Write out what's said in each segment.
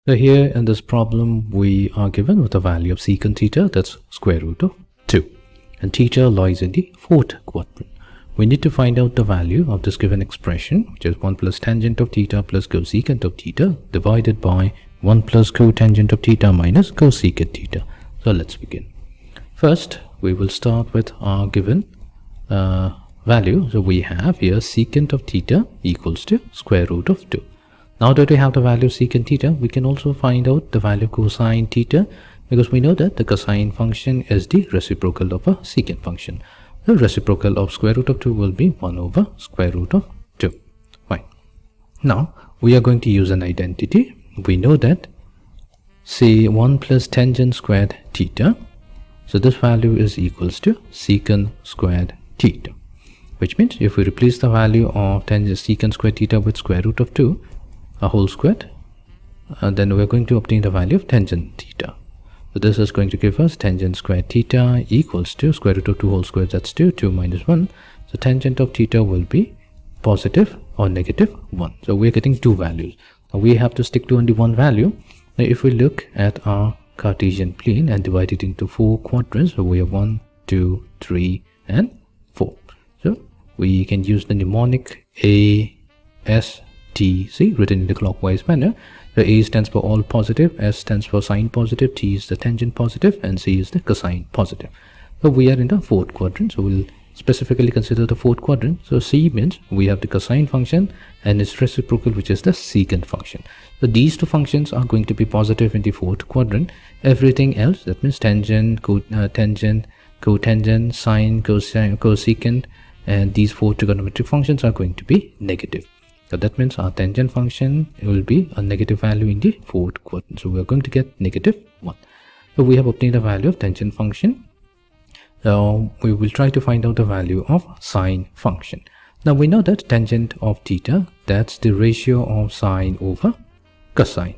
So here in this problem, we are given with a value of secant theta, that's square root of 2. And theta lies in the fourth quadrant. We need to find out the value of this given expression, which is 1 plus tangent of theta plus cosecant of theta divided by 1 plus cotangent of theta minus cosecant theta. So let's begin. First, we will start with our given value. So we have here secant of theta equals to square root of 2. Now that we have the value of secant theta, we can also find out the value of cosine theta, because we know that the cosine function is the reciprocal of a secant function. The reciprocal of square root of 2 will be 1 over square root of 2. Fine. Now we are going to use an identity. We know that, say, 1 plus tangent squared theta. So this value is equals to secant squared theta, which means if we replace the value of tangent secant squared theta with square root of 2 a whole squared, then we're going to obtain the value of tangent theta. So this is going to give us tangent squared theta equals to square root of 2 whole squared, that's 2 minus 1. So tangent of theta will be positive or negative 1. So we're getting two values. Now we have to stick to only one value. Now if we look at our Cartesian plane and divide it into 4 quadrants, so we have 1, 2, 3 and 4. So we can use the mnemonic A, S, T, C written in the clockwise manner. So A stands for all positive, S stands for sine positive, T is the tangent positive, and C is the cosine positive. So we are in the fourth quadrant, so we'll specifically consider the fourth quadrant. So C means we have the cosine function and its reciprocal, which is the secant function. So these two functions are going to be positive in the fourth quadrant. Everything else, that means tangent, cotangent, sine, cosine, cosecant, and these 4 trigonometric functions are going to be negative. So that means our tangent function will be a negative value in the fourth quadrant. So we are going to get negative 1. So we have obtained a value of tangent function. So we will try to find out the value of sine function. Now we know that tangent of theta, that's the ratio of sine over cosine.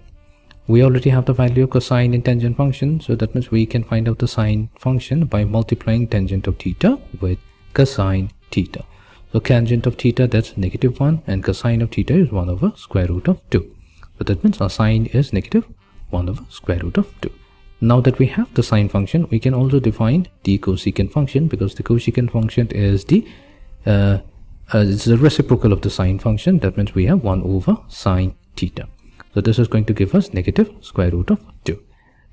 We already have the value of cosine in tangent function. So that means we can find out the sine function by multiplying tangent of theta with cosine theta. So tangent of theta, that's negative 1, and cosine of theta is 1 over square root of 2. So that means our sine is negative 1 over square root of 2. Now that we have the sine function, we can also define the cosecant function, because the cosecant function is the it's the reciprocal of the sine function. That means we have 1 over sine theta. So this is going to give us negative square root of 2.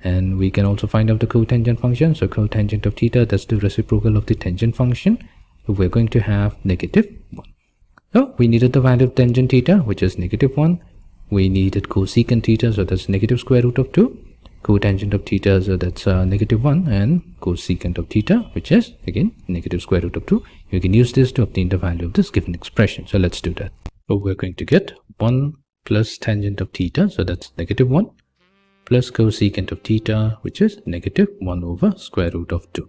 And we can also find out the cotangent function. So cotangent of theta, that's the reciprocal of the tangent function. So we're going to have negative 1. So we needed the value of tangent theta, which is negative 1. We needed cosecant theta, so that's negative square root of 2. Cotangent of theta, so that's negative 1. And cosecant of theta, which is again negative square root of 2. You can use this to obtain the value of this given expression. So let's do that. So we're going to get 1 plus tangent of theta, so that's negative 1, plus cosecant of theta, which is negative 1 over square root of 2,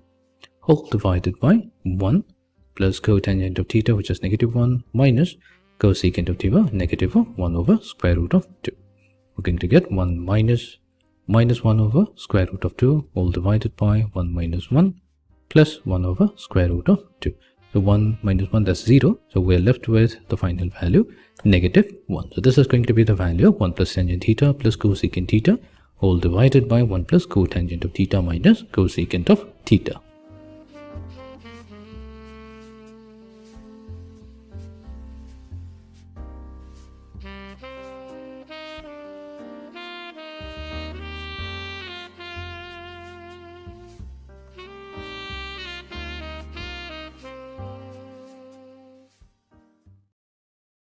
whole divided by 1 plus cotangent of theta, which is negative 1, minus cosecant of theta, negative 1 over square root of 2. We're going to get 1 minus 1 over square root of 2, all divided by 1 minus 1 plus 1 over square root of 2. So 1 minus 1, that's 0. So we're left with the final value, negative 1. So this is going to be the value of 1 plus tangent theta plus cosecant theta, all divided by 1 plus cotangent of theta minus cosecant of theta.